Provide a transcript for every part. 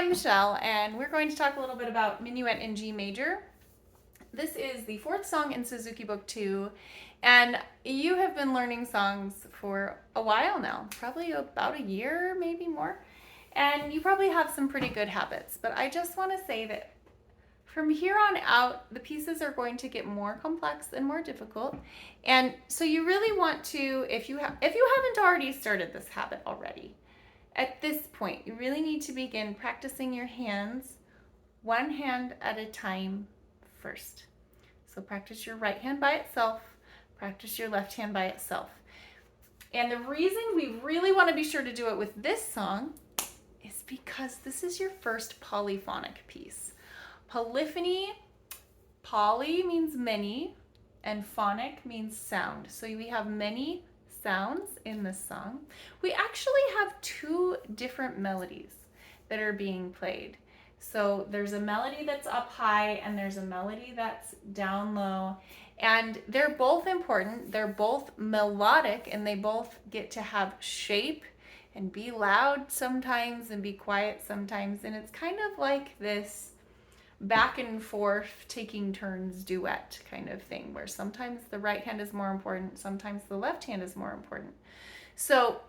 I'm Michelle, and we're going to talk a little bit about Minuet in G major. This is the fourth song in Suzuki Book Two, and you have been learning songs for a while now, probably about a year, maybe more, and you probably have some pretty good habits. But I just want to say that from here on out, the pieces are going to get more complex and more difficult, and so you really want to, if you haven't already started this habit already, at this point, you really need to begin practicing your hands one hand at a time first. So practice your right hand by itself, practice your left hand by itself. And the reason we really want to be sure to do it with this song is because this is your first polyphonic piece. Polyphony, poly means many, and phonic means sound. So we have many sounds in this song. We actually have two different melodies that are being played. So there's a melody that's up high and there's a melody that's down low, and they're both important. They're both melodic and they both get to have shape and be loud sometimes and be quiet sometimes, and it's kind of like this back and forth taking turns duet kind of thing, where sometimes the right hand is more important, sometimes the left hand is more important. So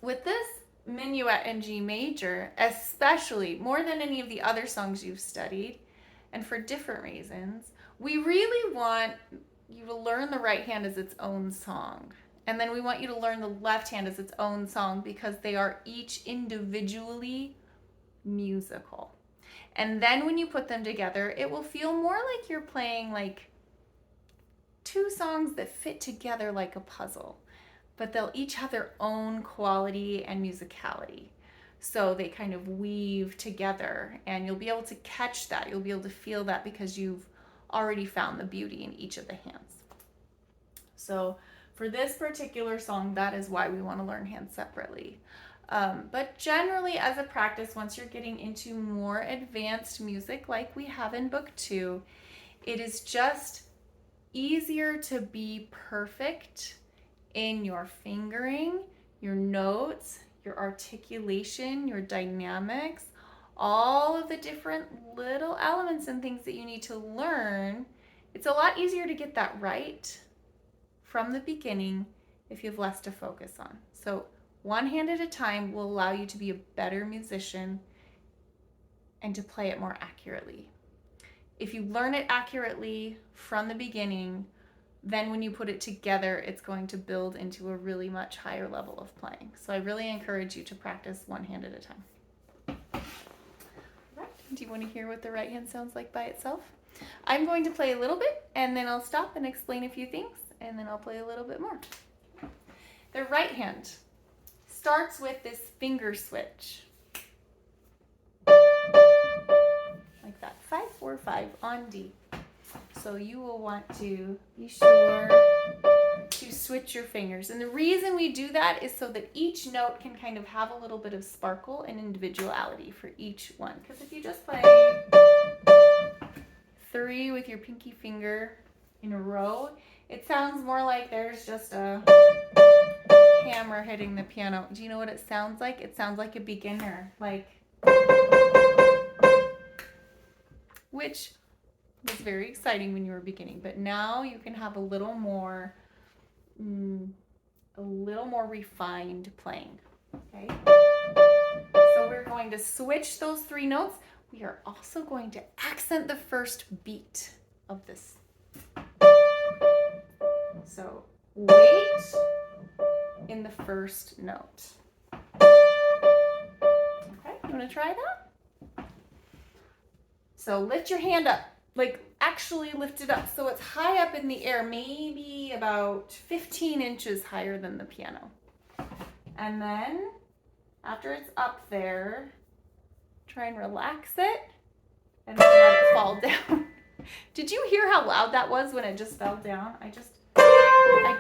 with this Minuet in G major, especially more than any of the other songs you've studied, and for different reasons, we really want you to learn the right hand as its own song. And then we want you to learn the left hand as its own song because they are each individually musical. And then when you put them together, it will feel more like you're playing like two songs that fit together like a puzzle, but they'll each have their own quality and musicality. So they kind of weave together, and you'll be able to catch that. You'll be able to feel that because you've already found the beauty in each of the hands. So for this particular song, that is why we want to learn hands separately. But generally, as a practice, once you're getting into more advanced music like we have in Book Two, it is just easier to be perfect in your fingering, your notes, your articulation, your dynamics, all of the different little elements and things that you need to learn. It's a lot easier to get that right from the beginning if you have less to focus on. So one hand at a time will allow you to be a better musician and to play it more accurately. If you learn it accurately from the beginning, then when you put it together, it's going to build into a really much higher level of playing. So I really encourage you to practice one hand at a time. Right. Do you want to hear what the right hand sounds like by itself? I'm going to play a little bit, and then I'll stop and explain a few things, and then I'll play a little bit more. The right hand starts with this finger switch, like that, 5-4-5 on D. So you will want to be sure to switch your fingers. And the reason we do that is so that each note can kind of have a little bit of sparkle and individuality for each one. Because if you just play 3 with your pinky finger in a row, it sounds more like there's just a hammer hitting the piano. Do you know what it sounds like? It sounds like a beginner, like, which was very exciting when you were beginning, but now you can have a little more refined playing. Okay, so we're going to switch those 3 notes. We are also going to accent the first beat of this. So wait in the first note. Okay, you want to try that? So lift your hand up, like actually lift it up so it's high up in the air, maybe about 15 inches higher than the piano. And then after it's up there, try and relax it and then let it fall down. Did you hear how loud that was when it just fell down? I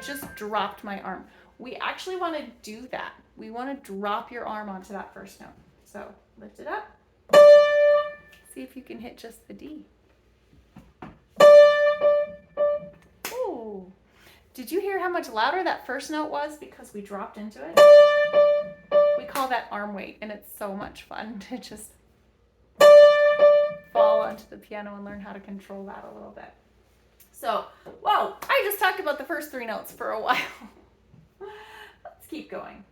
just dropped my arm. We actually want to do that. We want to drop your arm onto that first note. So lift it up. See if you can hit just the D. Ooh. Did you hear how much louder that first note was because we dropped into it? We call that arm weight, and it's so much fun to just fall onto the piano and learn how to control that a little bit. So, whoa, I just talked about the first 3 notes for a while. Let's keep going.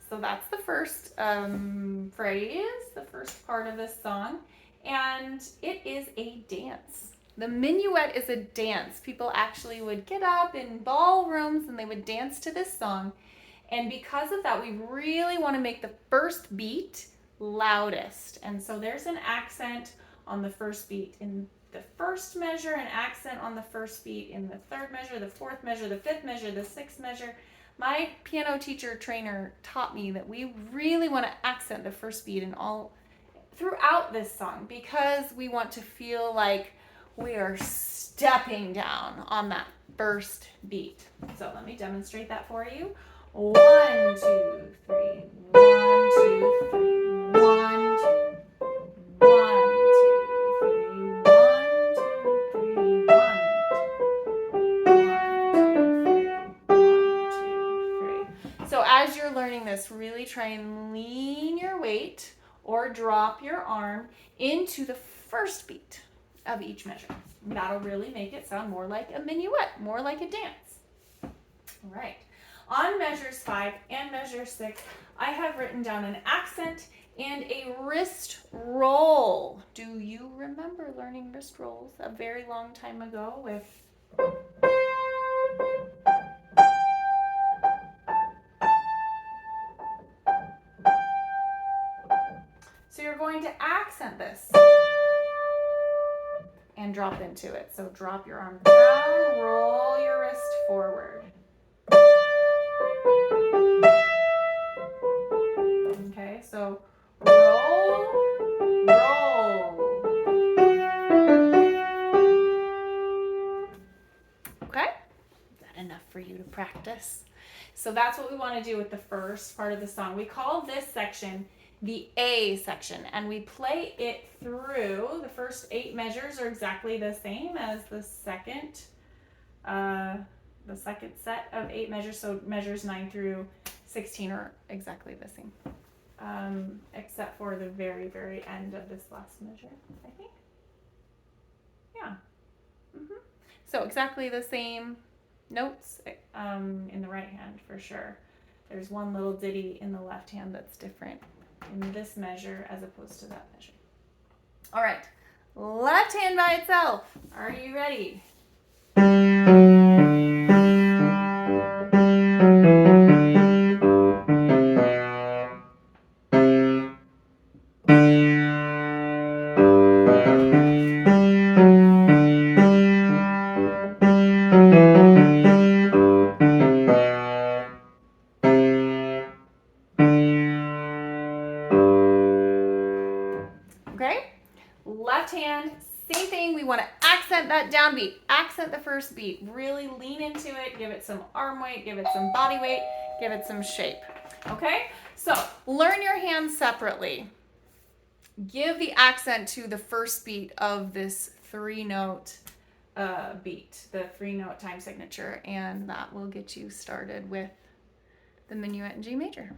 So that's the first phrase, the first part of this song, and it is a dance. The minuet is a dance. People actually would get up in ballrooms and they would dance to this song. And because of that, we really want to make the first beat loudest. And so there's an accent on the first beat in the first measure, an accent on the first beat in the third measure, the fourth measure, the fifth measure, the sixth measure. My piano teacher trainer taught me that we really want to accent the first beat in all throughout this song because we want to feel like we are stepping down on that first beat. So let me demonstrate that for you. 1, 2, 3, 1, 2, 3, 1, 2, 1, 2, 3, 1, 2, 3, 1, 2, 1, 2, 3, 1, 2, 3. So as you're learning this, really try and lean your weight or drop your arm into the first beat of each measure. That'll really make it sound more like a minuet, more like a dance. All right. On measures 5 and measure 6, I have written down an accent and a wrist roll. Do you remember learning wrist rolls a very long time ago with So you're going to accent this and drop into it. So drop your arm down, roll your wrist forward. Okay, so roll, roll. Okay, is that enough for you to practice? So that's what we want to do with the first part of the song. We call this section the A section, and we play it through. The first 8 measures are exactly the same as the second set of 8 measures. So measures 9 through 16 are exactly the same, except for the very, very end of this last measure, I think. Yeah. So exactly the same notes in the right hand for sure. There's one little ditty in the left hand that's different in this measure as opposed to that measure. All right, left hand by itself. Are you ready? Okay, left hand, same thing. We want to accent that downbeat, accent the first beat, really lean into it, give it some arm weight, give it some body weight, give it some shape. Okay, so learn your hands separately. Give the accent to the first beat of this 3-note beat, the 3-note time signature, and that will get you started with the minuet in G major.